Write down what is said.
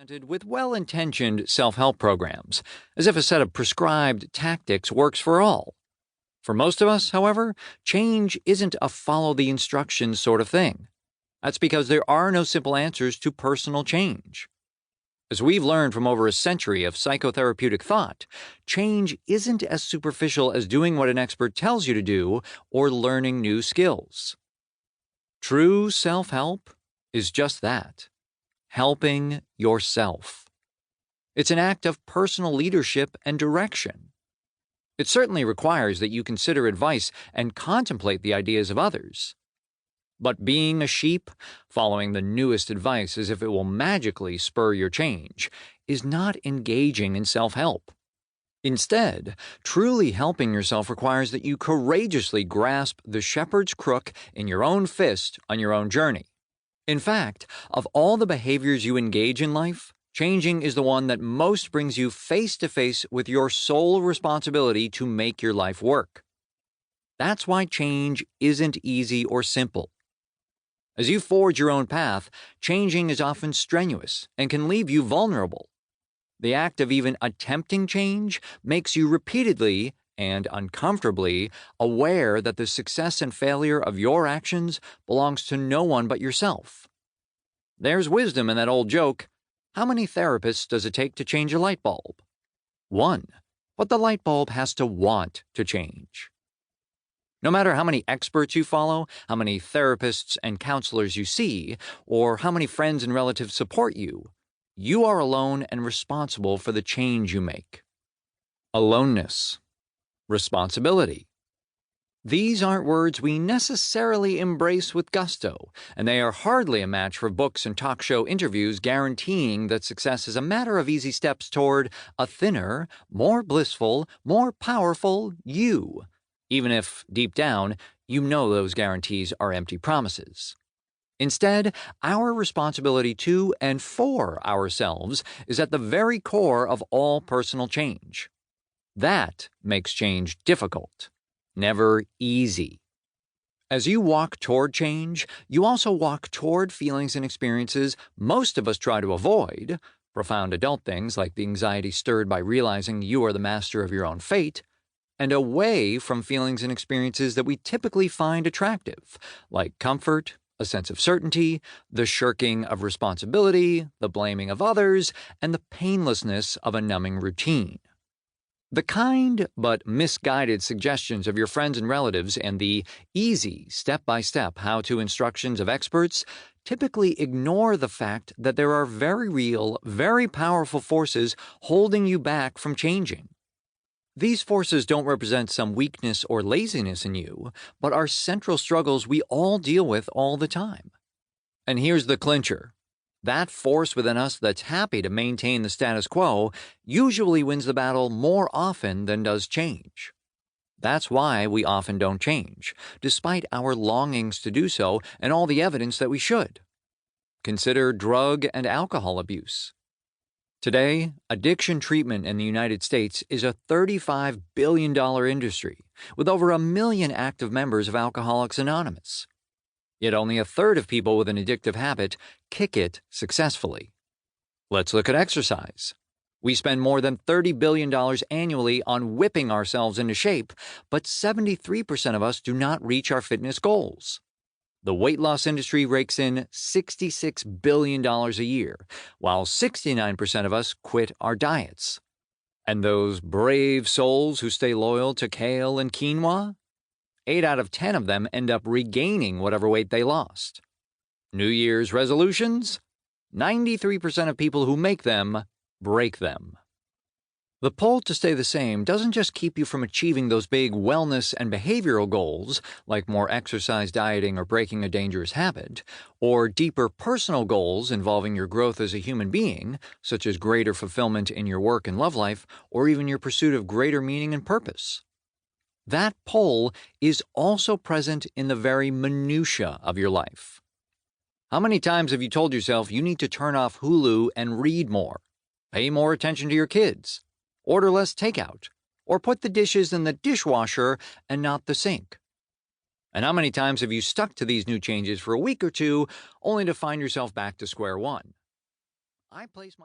presented with well-intentioned self-help programs, as if a set of prescribed tactics works for all. For most of us, however, change isn't a follow-the-instructions sort of thing. That's because there are no simple answers to personal change. As we've learned from over a century of psychotherapeutic thought, change isn't as superficial as doing what an expert tells you to do or learning new skills. True self-help is just that. Helping yourself. It's an act of personal leadership and direction. It certainly requires that you consider advice and contemplate the ideas of others. But being a sheep, following the newest advice as if it will magically spur your change, is not engaging in self-help. Instead, truly helping yourself requires that you courageously grasp the shepherd's crook in your own fist on your own journey. In fact, of all the behaviors you engage in life, changing is the one that most brings you face to face with your sole responsibility to make your life work. That's why change isn't easy or simple. As you forge your own path, changing is often strenuous and can leave you vulnerable. The act of even attempting change makes you repeatedly and uncomfortably aware that the success and failure of your actions belongs to no one but yourself. There's wisdom in that old joke, how many therapists does it take to change a light bulb? One, but the light bulb has to want to change. No matter how many experts you follow, how many therapists and counselors you see, or how many friends and relatives support you, you are alone and responsible for the change you make. Aloneness. Responsibility. These aren't words we necessarily embrace with gusto, and they are hardly a match for books and talk show interviews guaranteeing that success is a matter of easy steps toward a thinner, more blissful, more powerful you, even if, deep down, you know those guarantees are empty promises. Instead, our responsibility to and for ourselves is at the very core of all personal change. That makes change difficult, never easy. As you walk toward change, you also walk toward feelings and experiences most of us try to avoid, profound adult things like the anxiety stirred by realizing you are the master of your own fate, and away from feelings and experiences that we typically find attractive, like comfort, a sense of certainty, the shirking of responsibility, the blaming of others, and the painlessness of a numbing routine. The kind but misguided suggestions of your friends and relatives and the easy step-by-step how-to instructions of experts typically ignore the fact that there are very real, very powerful forces holding you back from changing. These forces don't represent some weakness or laziness in you, but are central struggles we all deal with all the time. And here's the clincher. That force within us that's happy to maintain the status quo usually wins the battle more often than does change. That's why we often don't change, despite our longings to do so and all the evidence that we should. Consider drug and alcohol abuse. Today, addiction treatment in the United States is a $35 billion industry, with over 1 million active members of Alcoholics Anonymous. Yet only a third of people with an addictive habit kick it successfully. Let's look at exercise. We spend more than $30 billion annually on whipping ourselves into shape, but 73% of us do not reach our fitness goals. The weight loss industry rakes in $66 billion a year, while 69% of us quit our diets. And those brave souls who stay loyal to kale and quinoa? 8 out of 10 of them end up regaining whatever weight they lost. New Year's resolutions? 93% of people who make them break them. The pull to stay the same doesn't just keep you from achieving those big wellness and behavioral goals, like more exercise, dieting, or breaking a dangerous habit, or deeper personal goals involving your growth as a human being, such as greater fulfillment in your work and love life, or even your pursuit of greater meaning and purpose. That pull is also present in the very minutiae of your life. How many times have you told yourself you need to turn off Hulu and read more, pay more attention to your kids, order less takeout, or put the dishes in the dishwasher and not the sink? And how many times have you stuck to these new changes for a week or two, only to find yourself back to square one? I place my